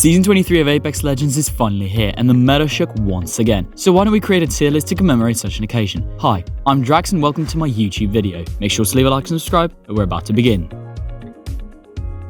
Season 23 of Apex Legends is finally here, and the meta shook once again. So why don't we create a tier list to commemorate such an occasion? Hi, I'm Drax and welcome to my YouTube video. Make sure to leave a like and subscribe, and we're about to begin.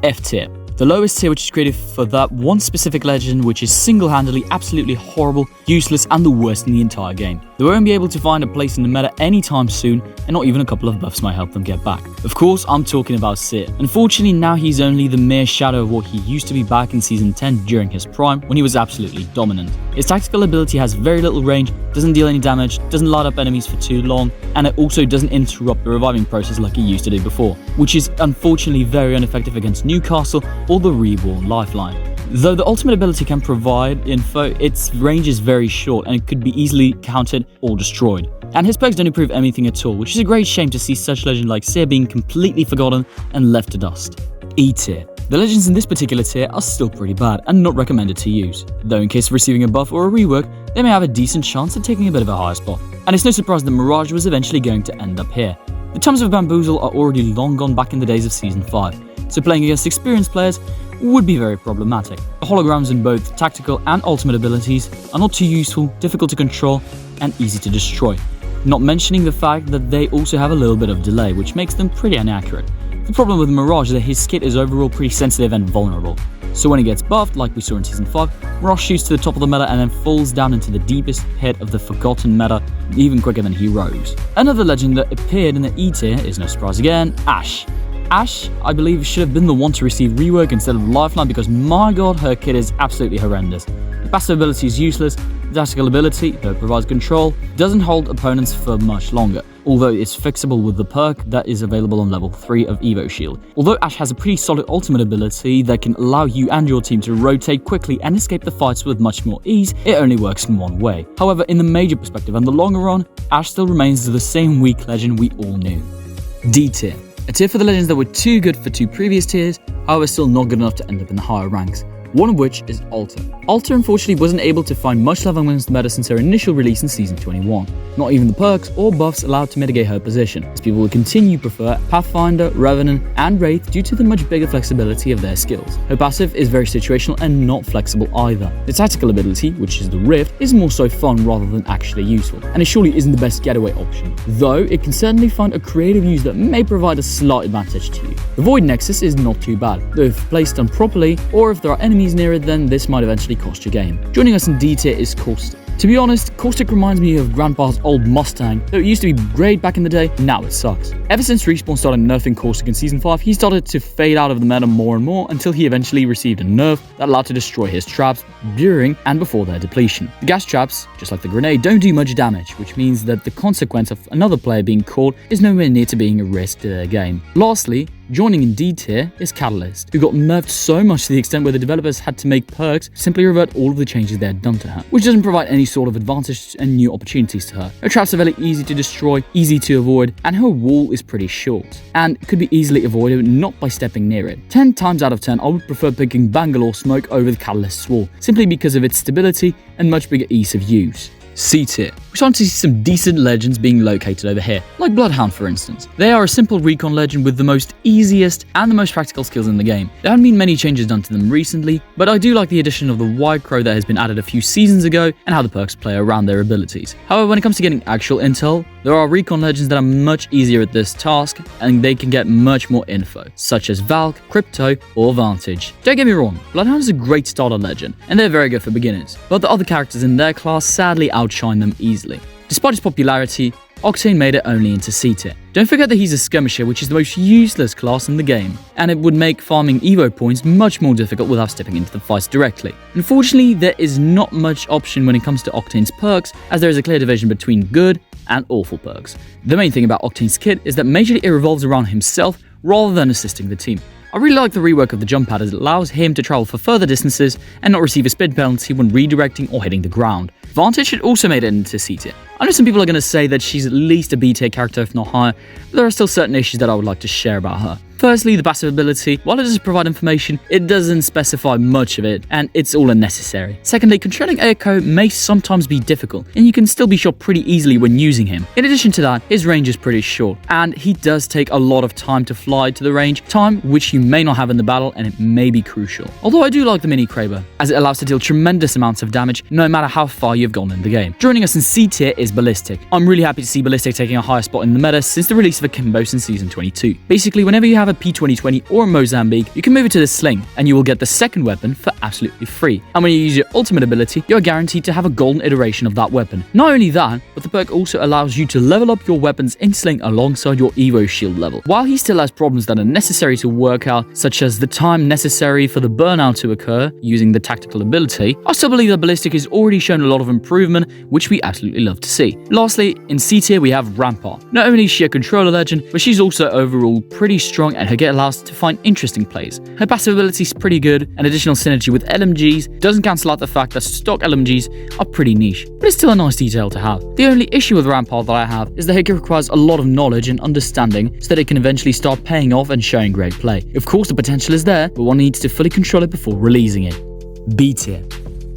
F tier. The lowest tier, which is created for that one specific legend which is single-handedly absolutely horrible, useless, and the worst in the entire game. They won't be able to find a place in the meta anytime soon, and not even a couple of buffs might help them get back. Of course, I'm talking about Seer. Unfortunately, now he's only the mere shadow of what he used to be back in Season 10 during his prime, when he was absolutely dominant. His tactical ability has very little range, doesn't deal any damage, doesn't light up enemies for too long, and it also doesn't interrupt the reviving process like he used to do before, which is unfortunately very ineffective against Newcastle or the Reborn Lifeline. Though the ultimate ability can provide info, its range is very short and it could be easily countered or destroyed. And his perks don't improve anything at all, which is a great shame to see such legends like Seer being completely forgotten and left to dust. E tier. The legends in this particular tier are still pretty bad and not recommended to use, though in case of receiving a buff or a rework, they may have a decent chance at taking a bit of a higher spot. And it's no surprise that Mirage was eventually going to end up here. The times of Bamboozle are already long gone back in the days of Season 5, so playing against experienced players would be very problematic. The holograms in both tactical and ultimate abilities are not too useful, difficult to control, and easy to destroy. Not mentioning the fact that they also have a little bit of delay, which makes them pretty inaccurate. The problem with Mirage is that his kit is overall pretty sensitive and vulnerable. So when he gets buffed, like we saw in Season 5, Mirage shoots to the top of the meta and then falls down into the deepest pit of the forgotten meta even quicker than he rose. Another legend that appeared in the E tier is no surprise again, Ashe. Ashe, I believe, should have been the one to receive rework instead of Lifeline because my god, her kit is absolutely horrendous. The passive ability is useless, the tactical ability, though it provides control, doesn't hold opponents for much longer, although it's fixable with the perk that is available on level 3 of Evo Shield. Although Ashe has a pretty solid ultimate ability that can allow you and your team to rotate quickly and escape the fights with much more ease, it only works in one way. However, in the major perspective and the longer run, Ashe still remains the same weak legend we all knew. D tier. A tier for the legends that were too good for two previous tiers, however still not good enough to end up in the higher ranks. One of which is Alter. Alter unfortunately wasn't able to find much love amongst the meta since her initial release in Season 21. Not even the perks or buffs allowed to mitigate her position, as people will continue to prefer Pathfinder, Revenant, and Wraith due to the much bigger flexibility of their skills. Her passive is very situational and not flexible either. The tactical ability, which is the Rift, is more so fun rather than actually useful, and it surely isn't the best getaway option, though it can certainly find a creative use that may provide a slight advantage to you. The Void Nexus is not too bad, though if placed done properly, or if there are enemies near it, then this might eventually cost your game. Joining us in D tier is Caustic. To be honest, Caustic reminds me of Grandpa's old Mustang, though it used to be great back in the day, now it sucks. Ever since Respawn started nerfing Caustic in Season 5, he started to fade out of the meta more and more until he eventually received a nerf that allowed to destroy his traps during and before their depletion. The gas traps, just like the grenade, don't do much damage, which means that the consequence of another player being caught is nowhere near to being a risk to their game. Lastly, joining in D tier is Tierlist, who got nerfed so much to the extent where the developers had to make perks simply revert all of the changes they had done to her, which doesn't provide any sort of advantage and new opportunities to her. Her traps are very easy to destroy, easy to avoid, and her wall is pretty short, and could be easily avoided not by stepping near it. 10 times out of 10, I would prefer picking Bangalore Smoke over the Tierlist's wall, simply because of its stability and much bigger ease of use. C tier. We're starting to see some decent legends being located over here, like Bloodhound for instance. They are a simple recon legend with the most easiest and the most practical skills in the game. There haven't been many changes done to them recently, but I do like the addition of the wide crow that has been added a few seasons ago and how the perks play around their abilities. However, when it comes to getting actual intel, there are recon legends that are much easier at this task and they can get much more info, such as Valk, Crypto, or Vantage. Don't get me wrong, Bloodhound is a great starter legend, and they're very good for beginners, but the other characters in their class sadly outshine them easily. Despite his popularity, Octane made it only into C tier. Don't forget that he's a skirmisher, which is the most useless class in the game, and it would make farming Evo points much more difficult without stepping into the fights directly. Unfortunately, there is not much option when it comes to Octane's perks, as there is a clear division between good and awful perks. The main thing about Octane's kit is that majorly it revolves around himself rather than assisting the team. I really like the rework of the jump pad as it allows him to travel for further distances and not receive a speed penalty when redirecting or hitting the ground. Vantage had also made it into C tier. I know some people are going to say that she's at least a B tier character if not higher, but there are still certain issues that I would like to share about her. Firstly, the passive ability. While it does provide information, it doesn't specify much of it, and it's all unnecessary. Secondly, controlling Echo may sometimes be difficult, and you can still be shot pretty easily when using him. In addition to that, his range is pretty short, and he does take a lot of time to fly to the range, time which you may not have in the battle, and it may be crucial. Although I do like the Mini Kraber, as it allows to deal tremendous amounts of damage no matter how far you've gone in the game. Joining us in C tier is Ballistic. I'm really happy to see Ballistic taking a higher spot in the meta since the release of Akimbos in Season 22. Basically, whenever you have a P2020 or a Mozambique, you can move it to the sling, and you will get the second weapon for absolutely free. And when you use your ultimate ability, you're guaranteed to have a golden iteration of that weapon. Not only that, but the perk also allows you to level up your weapons in sling alongside your Evo shield level. While he still has problems that are necessary to work out, such as the time necessary for the burnout to occur using the tactical ability, I still believe that Ballistic has already shown a lot of improvement, which we absolutely love to see. Lastly, in C tier we have Rampart. Not only is she a controller legend, but she's also overall pretty strong, and her get allows to find interesting plays. Her passive ability is pretty good, and additional synergy with LMGs doesn't cancel out the fact that stock LMGs are pretty niche, but it's still a nice detail to have. The only issue with Rampart that I have is that it requires a lot of knowledge and understanding so that it can eventually start paying off and showing great play. Of course the potential is there, but one needs to fully control it before releasing it. B tier.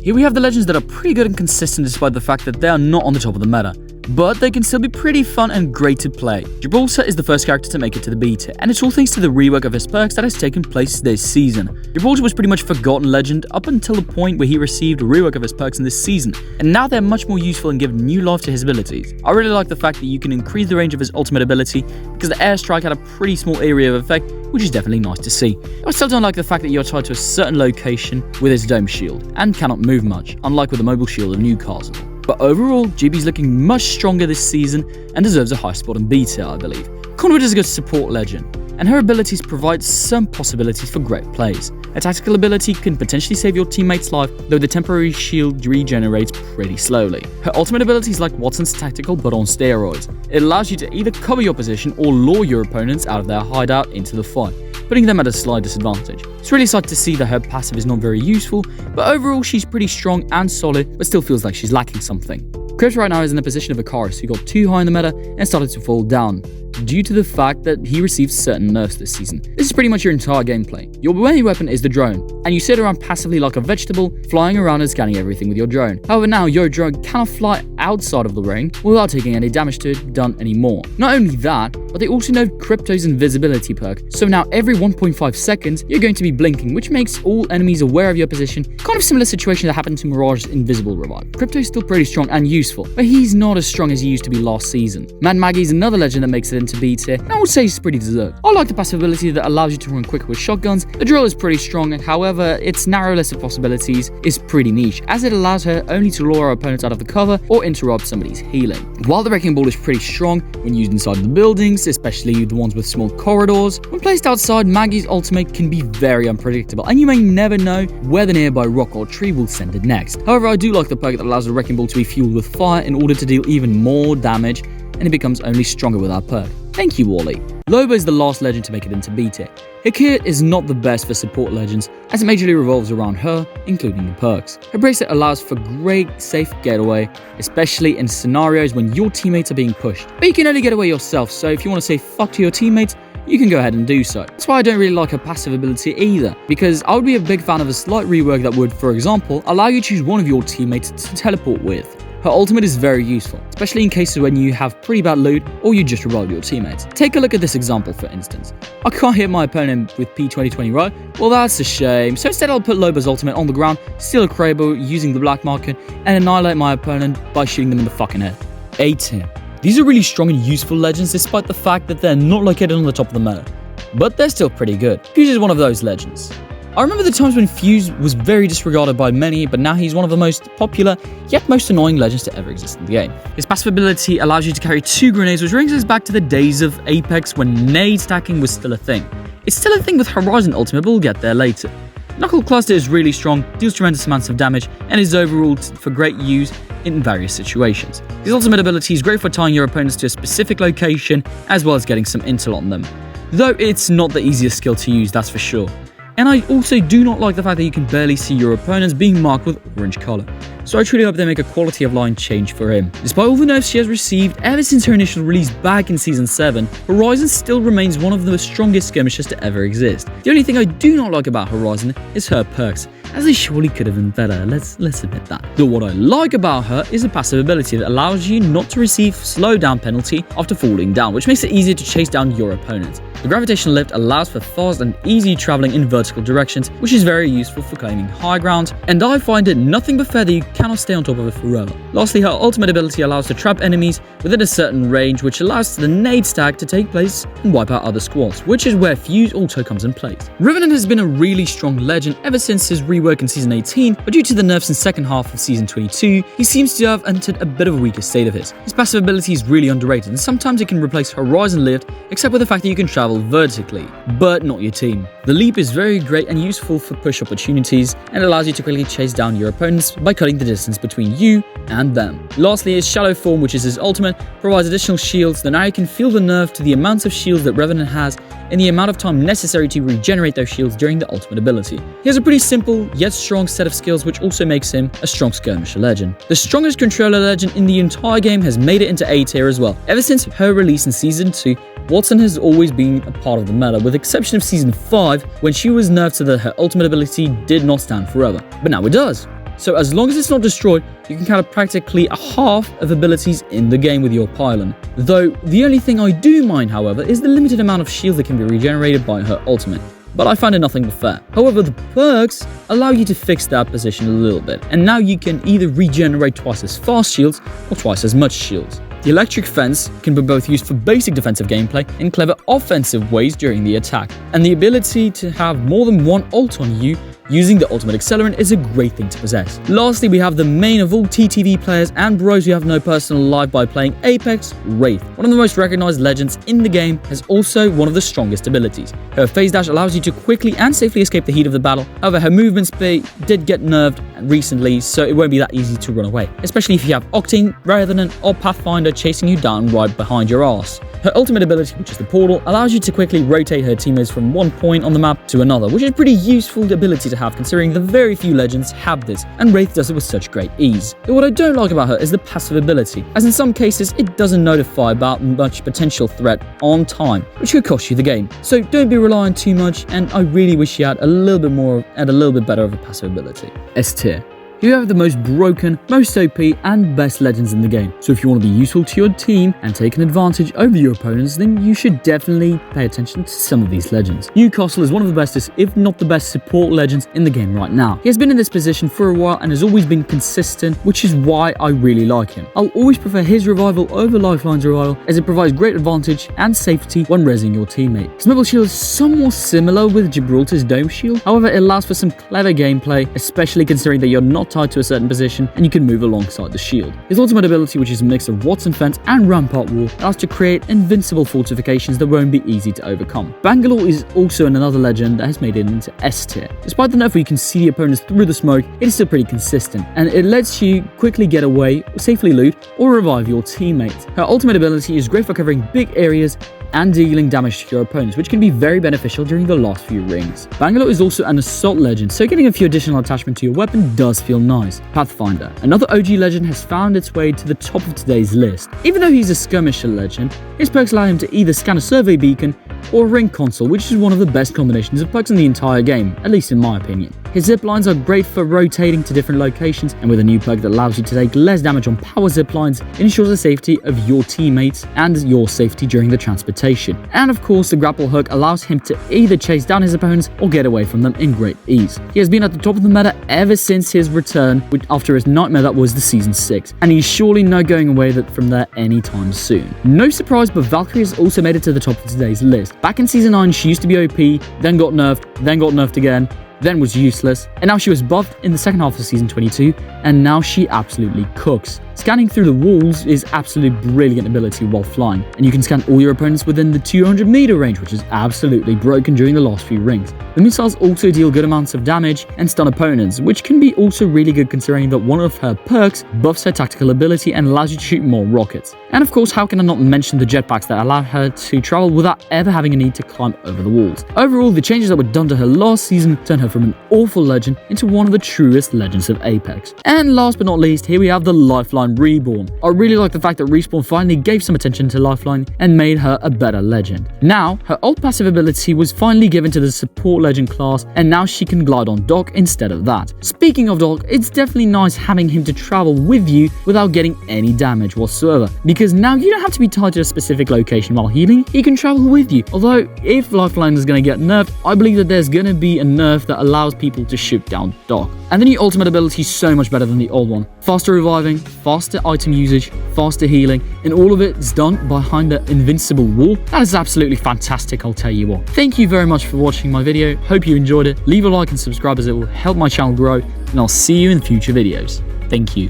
Here we have the legends that are pretty good and consistent despite the fact that they are not on the top of the meta, but they can still be pretty fun and great to play. Gibraltar is the first character to make it to the B tier, and it's all thanks to the rework of his perks that has taken place this season. Gibraltar was pretty much a forgotten legend up until the point where he received a rework of his perks in this season, and now they're much more useful and give new life to his abilities. I really like the fact that you can increase the range of his ultimate ability, because the airstrike had a pretty small area of effect, which is definitely nice to see. I still don't like the fact that you're tied to a certain location with his dome shield, and cannot move much, unlike with the mobile shield of Newcastle. But overall, GB's looking much stronger this season and deserves a high spot in B tier, I believe. Conwood is a good support legend, and her abilities provide some possibilities for great plays. A tactical ability can potentially save your teammate's life, though the temporary shield regenerates pretty slowly. Her ultimate ability is like Watson's tactical but on steroids. It allows you to either cover your position or lure your opponents out of their hideout into the fight, putting them at a slight disadvantage. It's really sad to see that her passive is not very useful, but overall she's pretty strong and solid, but still feels like she's lacking something. Chris right now is in the position of Icarus, who got too high in the meta and started to fall down, due to the fact that he received certain nerfs this season. This is pretty much your entire gameplay. Your main weapon is the drone, and you sit around passively like a vegetable, flying around and scanning everything with your drone. However, now your drone cannot fly outside of the ring without taking any damage to it done anymore. Not only that, but they also nerfed Crypto's invisibility perk, so now every 1.5 seconds you're going to be blinking, which makes all enemies aware of your position. Kind of similar situation that happened to Mirage's invisible revive. Crypto is still pretty strong and useful, but he's not as strong as he used to be last season. Mad Maggie is another legend that makes it into B tier, and I would say he's pretty deserved. I like the passive ability that allows you to run quicker with shotguns. The drill is pretty strong, however, its narrow list of possibilities is pretty niche, as it allows her only to lure her opponents out of the cover or interrupt somebody's healing. While the Wrecking Ball is pretty strong when used inside the buildings, especially the ones with small corridors, when placed outside, Maggie's ultimate can be very unpredictable, and you may never know where the nearby rock or tree will send it next. However, I do like the perk that allows the Wrecking Ball to be fueled with fire in order to deal even more damage, and it becomes only stronger with that perk. Thank you, Wally. Loba is the last legend to make it into B tier. Her kit is not the best for support legends, as it majorly revolves around her, including the perks. Her bracelet allows for great safe getaway, especially in scenarios when your teammates are being pushed. But you can only get away yourself, so if you want to say fuck to your teammates, you can go ahead and do so. That's why I don't really like her passive ability either, because I would be a big fan of a slight rework that would, for example, allow you to choose one of your teammates to teleport with. Her ultimate is very useful, especially in cases when you have pretty bad loot or you just revive your teammates. Take a look at this example for instance. I can't hit my opponent with P2020, right? Well, that's a shame. So instead I'll put Loba's ultimate on the ground, steal a Kraber using the black market, and annihilate my opponent by shooting them in the fucking head. A tier. These are really strong and useful legends despite the fact that they're not located on the top of the meta, but they're still pretty good. Fuse is one of those legends. I remember the times when Fuse was very disregarded by many, but now he's one of the most popular, yet most annoying legends to ever exist in the game. His passive ability allows you to carry 2 grenades, which brings us back to the days of Apex when nade stacking was still a thing. It's still a thing with Horizon Ultimate, but we'll get there later. Knuckle Cluster is really strong, deals tremendous amounts of damage, and is overall for great use in various situations. His ultimate ability is great for tying your opponents to a specific location, as well as getting some intel on them. Though it's not the easiest skill to use, that's for sure. And I also do not like the fact that you can barely see your opponents being marked with orange color. so I truly hope they make a quality of line change for him. Despite all the nerfs she has received ever since her initial release back in Season 7, Horizon still remains one of the strongest skirmishers to ever exist. The only thing I do not like about Horizon is her perks, as they surely could have been better, let's admit that. Though what I like about her is a passive ability that allows you not to receive slowdown penalty after falling down, which makes it easier to chase down your opponent. The gravitational lift allows for fast and easy traveling in vertical directions, which is very useful for claiming high ground, and I find it nothing but fair that you cannot stay on top of it forever. Lastly, her ultimate ability allows to trap enemies within a certain range, which allows the nade stack to take place and wipe out other squads, which is where Fuse also comes in place. Revenant has been a really strong legend ever since his rework in Season 18, but due to the nerfs in second half of Season 22, he seems to have entered a bit of a weaker state of his. His passive ability is really underrated, and sometimes it can replace Horizon Lift, except with the fact that you can travel vertically, but not your team. The leap is very great and useful for push opportunities, and allows you to quickly chase down your opponents by cutting the distance between you and them. Lastly, his Shallow Form, which is his ultimate, provides additional shields that now you can feel the nerf to the amounts of shields that Revenant has and the amount of time necessary to regenerate those shields during the ultimate ability. He has a pretty simple yet strong set of skills, which also makes him a strong skirmisher legend. The strongest controller legend in the entire game has made it into A tier as well. Ever since her release in Season 2, Watson has always been a part of the meta, with the exception of Season 5, when she was nerfed so that her ultimate ability did not stand forever. But now it does. So as long as it's not destroyed, you can count practically a half of abilities in the game with your pylon. Though, the only thing I do mind, however, is the limited amount of shields that can be regenerated by her ultimate. But I find it nothing but fair. However, the perks allow you to fix that position a little bit, and now you can either regenerate twice as fast shields or twice as much shields. The electric fence can be both used for basic defensive gameplay and clever offensive ways during the attack, and the ability to have more than one ult on you using the ultimate accelerant is a great thing to possess. Lastly, we have the main of all TTV players and bros who have no personal life by playing Apex, Wraith. One of the most recognized legends in the game, has also one of the strongest abilities. Her phase dash allows you to quickly and safely escape the heat of the battle. However, her movement speed did get nerfed recently, so it won't be that easy to run away, especially if you have Octane, Revenant, or Pathfinder chasing you down right behind your ass. Her ultimate ability, which is the portal, allows you to quickly rotate her teammates from one point on the map to another, which is a pretty useful ability to have considering the very few legends have this, and Wraith does it with such great ease. But what I don't like about her is the passive ability, as in some cases it doesn't notify about much potential threat on time, which could cost you the game. So don't be relying too much, and I really wish you had a little bit more and a little bit better of a passive ability. S tier. You have the most broken, most OP, and best legends in the game. So if you want to be useful to your team and take an advantage over your opponents, then you should definitely pay attention to some of these legends. Newcastle is one of the bestest, if not the best, support legends in the game right now. He has been in this position for a while and has always been consistent, which is why I really like him. I'll always prefer his revival over Lifeline's revival, as it provides great advantage and safety when rezzing your teammate. His mobile shield is somewhat similar with Gibraltar's dome shield, however it allows for some clever gameplay, especially considering that you're not tied to a certain position and you can move alongside the shield. His ultimate ability, which is a mix of Watson Fence and Rampart Wall, allows to create invincible fortifications that won't be easy to overcome. Bangalore is also another legend that has made it into S tier. Despite the nerf where you can see the opponents through the smoke, it is still pretty consistent, and it lets you quickly get away, safely loot, or revive your teammates. Her ultimate ability is great for covering big areas and dealing damage to your opponents, which can be very beneficial during the last few rings. Bangalore is also an assault legend, so getting a few additional attachment to your weapon does feel nice. Pathfinder, another OG legend, has found its way to the top of today's list. Even though he's a skirmisher legend, his perks allow him to either scan a survey beacon or a ring console, which is one of the best combinations of perks in the entire game, at least in my opinion. His zip lines are great for rotating to different locations, and with a new perk that allows you to take less damage on power zip lines, it ensures the safety of your teammates and your safety during the transportation. And of course, the grapple hook allows him to either chase down his opponents or get away from them in great ease. He has been at the top of the meta ever since his return after his nightmare that was the Season 6, and he's surely not going away from there anytime soon. No surprise, but Valkyrie has also made it to the top of today's list. Back in Season 9, she used to be OP, then got nerfed again, then was useless, and now she was buffed in the second half of Season 22, and now she absolutely cooks. Scanning through the walls is absolutely brilliant ability while flying, and you can scan all your opponents within the 200-meter range, which is absolutely broken during the last few rings. The missiles also deal good amounts of damage and stun opponents, which can be also really good considering that one of her perks buffs her tactical ability and allows you to shoot more rockets. And of course, how can I not mention the jetpacks that allow her to travel without ever having a need to climb over the walls. Overall, the changes that were done to her last season turned her from an awful legend into one of the truest legends of Apex. And last but not least, here we have the Lifeline Reborn. I really like the fact that Respawn finally gave some attention to Lifeline and made her a better legend. Now, her ult passive ability was finally given to the support legend class, and now she can glide on Doc instead of that. Speaking of Doc, it's definitely nice having him to travel with you without getting any damage whatsoever, because now you don't have to be tied to a specific location while healing, he can travel with you. Although, if Lifeline is going to get nerfed, I believe that there's going to be a nerf that allows people to shoot down Doc. And the new ultimate ability is so much better than the old one. Faster reviving, faster item usage, faster healing, and all of it is done behind the invincible wall. That is absolutely fantastic, I'll tell you what. Thank you very much for watching my video. Hope you enjoyed it. Leave a like and subscribe as it will help my channel grow, and I'll see you in future videos. Thank you.